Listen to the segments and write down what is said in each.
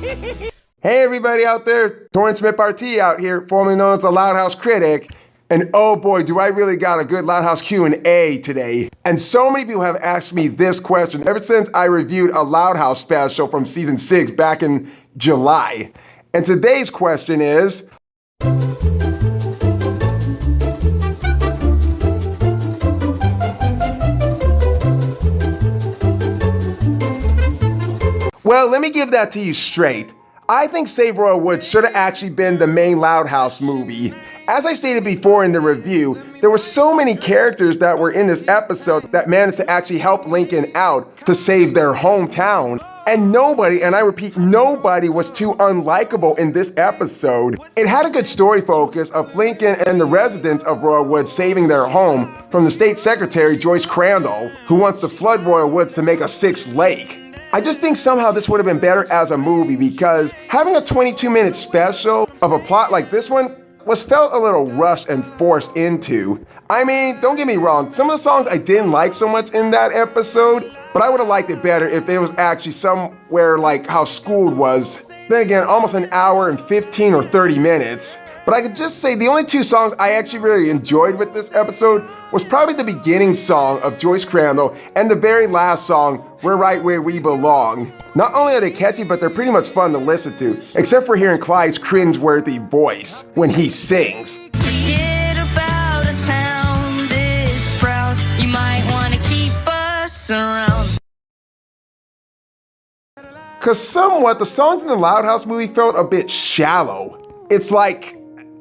Hey everybody out there, Smith-Partee out here, formerly known as the Loud House Critic. And oh boy, do I really got a good Loud House Q&A today. And so many people have asked me this question ever since I reviewed a Loud House special from season 6 back in July. And today's question is, well, let me give that to you straight. I think Save Royal Woods should have actually been the main Loud House movie. As I stated before in the review, there were so many characters that were in this episode that managed to actually help Lincoln out to save their hometown. And nobody, and I repeat, nobody was too unlikable in this episode. It had a good story focus of Lincoln and the residents of Royal Woods saving their home from the state secretary, Joyce Crandall, who wants to flood Royal Woods to make a 6th lake. I just think somehow this would have been better as a movie because having a 22-minute special of a plot like this one was felt a little rushed and forced into. I mean, don't get me wrong, some of the songs I didn't like so much in that episode, but I would have liked it better if it was actually somewhere like how Schooled was. Then again, almost an hour and 15 or 30 minutes. But I could just say the only 2 songs I actually really enjoyed with this episode was probably the beginning song of Joyce Crandall and the very last song, We're Right Where We Belong. Not only are they catchy, but they're pretty much fun to listen to, except for hearing Clyde's cringeworthy voice when he sings. Forget about a town this proud. You might want to keep us around. Cause somewhat, the songs in the Loud House movie felt a bit shallow. It's like,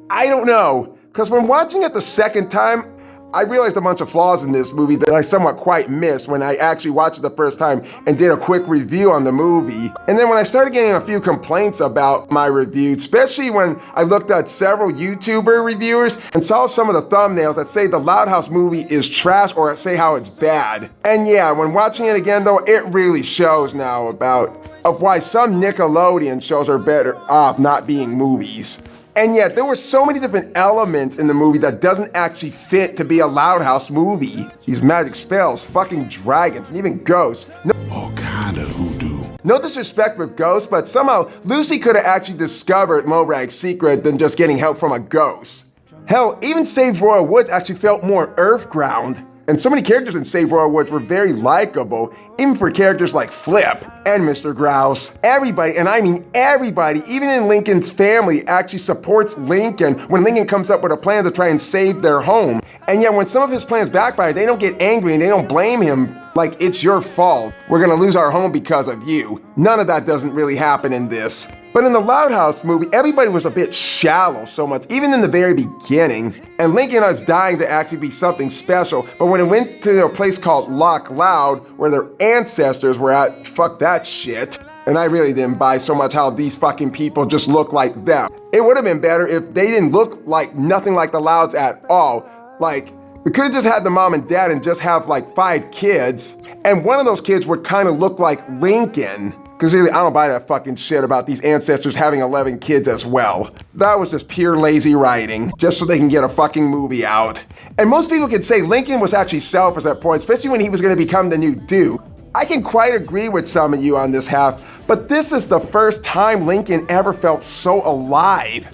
I don't know, cause when watching it the second time, I realized a bunch of flaws in this movie that I somewhat quite missed when I actually watched it the first time and did a quick review on the movie. And then when I started getting a few complaints about my review, especially when I looked at several YouTuber reviewers and saw some of the thumbnails that say the Loud House movie is trash or say how it's bad. And yeah, when watching it again though, it really shows now of why some Nickelodeon shows are better off not being movies. And yet, there were so many different elements in the movie that doesn't actually fit to be a Loud House movie. These magic spells, fucking dragons, and even ghosts. All kind of hoodoo. No disrespect with ghosts, but somehow Lucy could have actually discovered Morag's secret than just getting help from a ghost. Hell, even Save Royal Woods actually felt more earth-ground. And so many characters in Save Royal Woods were very likable, even for characters like Flip and Mr. Grouse. Everybody, and I mean everybody, even in Lincoln's family, actually supports Lincoln when Lincoln comes up with a plan to try and save their home. And yet when some of his plans backfire, they don't get angry and they don't blame him like it's your fault. We're gonna lose our home because of you. None of that doesn't really happen in this. But in the Loud House movie, everybody was a bit shallow so much, even in the very beginning. And Lincoln was dying to actually be something special, but when it went to a place called Loch Loud, where their ancestors were at, fuck that shit. And I really didn't buy so much how these fucking people just look like them. It would have been better if they didn't look like nothing like the Louds at all. Like, we could have just had the mom and dad and just have like 5 kids, and one of those kids would kind of look like Lincoln. Because really, I don't buy that fucking shit about these ancestors having 11 kids as well. That was just pure lazy writing, just so they can get a fucking movie out. And most people could say Lincoln was actually selfish at points, especially when he was gonna become the new Duke. I can quite agree with some of you on this half, but this is the first time Lincoln ever felt so alive.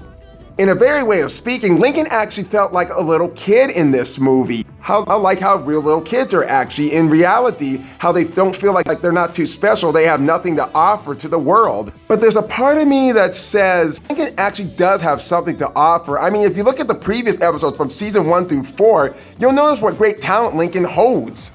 In a very way of speaking, Lincoln actually felt like a little kid in this movie. I like how real little kids are actually in reality, how they don't feel like they're not too special, they have nothing to offer to the world. But there's a part of me that says Lincoln actually does have something to offer. I mean, if you look at the previous episodes from season 1 through 4, you'll notice what great talent Lincoln holds.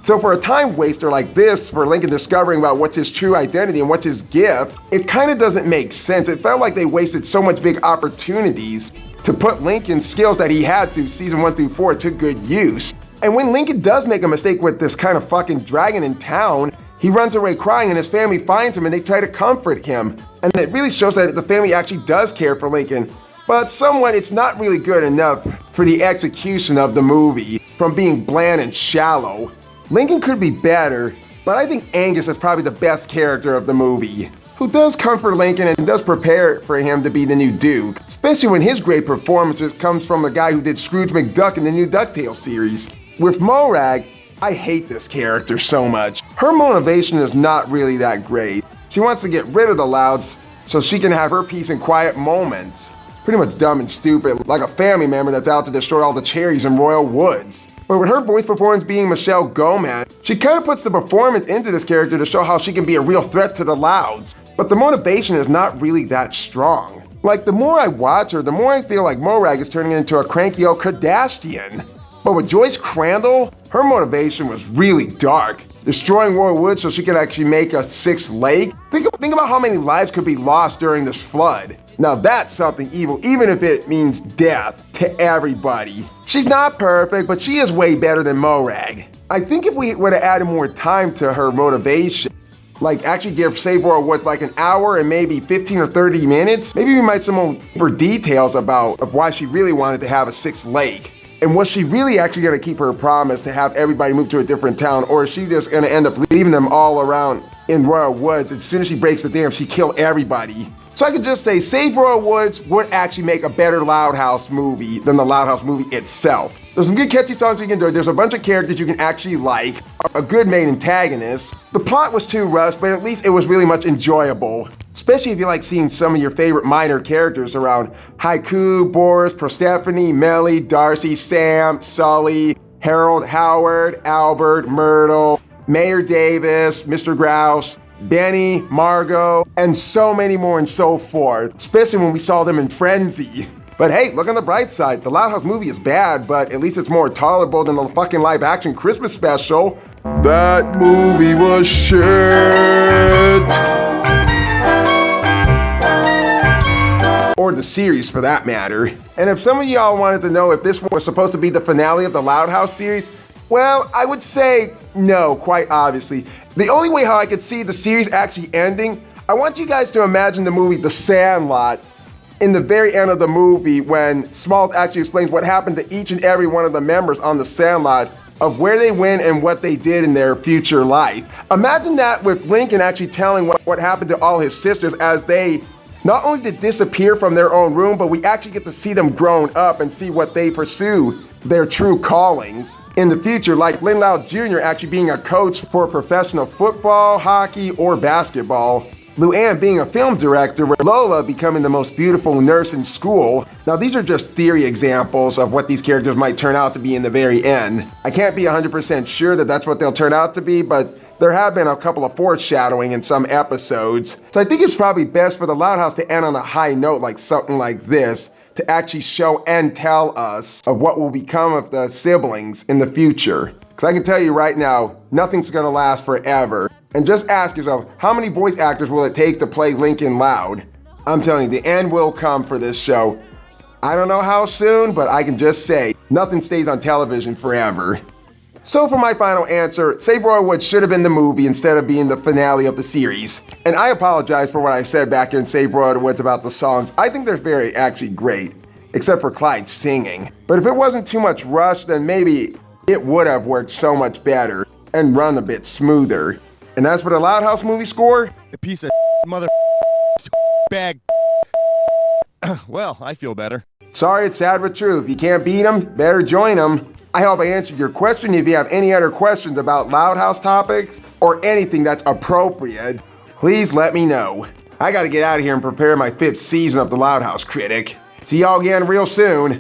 So for a time waster like this, for Lincoln discovering about what's his true identity and what's his gift, it kind of doesn't make sense. It felt like they wasted so much big opportunities to put Lincoln's skills that he had through season 1 through 4 to good use. And when Lincoln does make a mistake with this kind of fucking dragon in town, he runs away crying and his family finds him and they try to comfort him. And it really shows that the family actually does care for Lincoln. But somewhat, it's not really good enough for the execution of the movie, from being bland and shallow. Lincoln could be better, but I think Angus is probably the best character of the movie, who does comfort Lincoln and does prepare for him to be the new Duke, especially when his great performance comes from the guy who did Scrooge McDuck in the new DuckTales series. With Morag, I hate this character so much. Her motivation is not really that great. She wants to get rid of the Louds, so she can have her peace and quiet moments. Pretty much dumb and stupid, like a family member that's out to destroy all the cherries in Royal Woods. But with her voice performance being Michelle Gomez, she kind of puts the performance into this character to show how she can be a real threat to the Louds. But the motivation is not really that strong. Like, the more I watch her, the more I feel like Morag is turning into a cranky old Kardashian. But with Joyce Crandall, her motivation was really dark. Destroying Royal Woods so she could actually make a sixth lake. Think about how many lives could be lost during this flood. Now that's something evil, even if it means death to everybody. She's not perfect, but she is way better than Morag. I think if we would have added more time to her motivation, like actually give Save Royal Woods like an hour and maybe 15 or 30 minutes, maybe we might some more details of why she really wanted to have a sixth lake. And was she really actually gonna keep her promise to have everybody move to a different town, or is she just gonna end up leaving them all around in Royal Woods? As soon as she breaks the dam, she kill everybody. So I could just say Save Royal Woods would actually make a better Loud House movie than the Loud House movie itself. There's some good catchy songs you can do. There's a bunch of characters you can actually like, a good main antagonist. The plot was too rushed, but at least it was really much enjoyable. Especially if you like seeing some of your favorite minor characters around Haiku, Boris, Persephone, Melly, Darcy, Sam, Sully, Harold, Howard, Albert, Myrtle, Mayor Davis, Mr. Grouse, Benny, Margot, and so many more and so forth, especially when we saw them in Frenzy. But hey, look on the bright side. The Loud House movie is bad, but at least it's more tolerable than the fucking live action Christmas special. That movie was shit. Or the series for that matter. And if some of y'all wanted to know if this was supposed to be the finale of the Loud House series, well, I would say no, quite obviously. The only way how I could see the series actually ending, I want you guys to imagine the movie The Sandlot in the very end of the movie when Smalls actually explains what happened to each and every one of the members on The Sandlot, of where they went and what they did in their future life. Imagine that with Lincoln actually telling what happened to all his sisters as they not only did disappear from their own room, but we actually get to see them grown up and see what they pursue, their true callings in the future, like Lynn Loud Jr. actually being a coach for professional football, hockey, or basketball. Luann being a film director, with Lola becoming the most beautiful nurse in school. Now these are just theory examples of what these characters might turn out to be in the very end. I can't be 100% sure that that's what they'll turn out to be, but there have been a couple of foreshadowing in some episodes. So I think it's probably best for the Loud House to end on a high note, like something like this, to actually show and tell us of what will become of the siblings in the future. Because I can tell you right now, nothing's gonna last forever. And just ask yourself, how many voice actors will it take to play Lincoln Loud? I'm telling you, the end will come for this show. I don't know how soon, but I can just say, nothing stays on television forever. So for my final answer, Save Royal Woods should have been the movie instead of being the finale of the series. And I apologize for what I said back in Save Royal Woods about the songs. I think they're very actually great, except for Clyde singing. But if it wasn't too much rush, then maybe it would have worked so much better and run a bit smoother. And as for the Loud House movie score, A piece of mother bag. Well, I feel better. sorry, it's sad but true. If you can't beat them, better join them. I hope I answered your question. If you have any other questions about Loud House topics or anything that's appropriate, please let me know. I gotta get out of here and prepare my 5th season of The Loud House Critic. See y'all again real soon.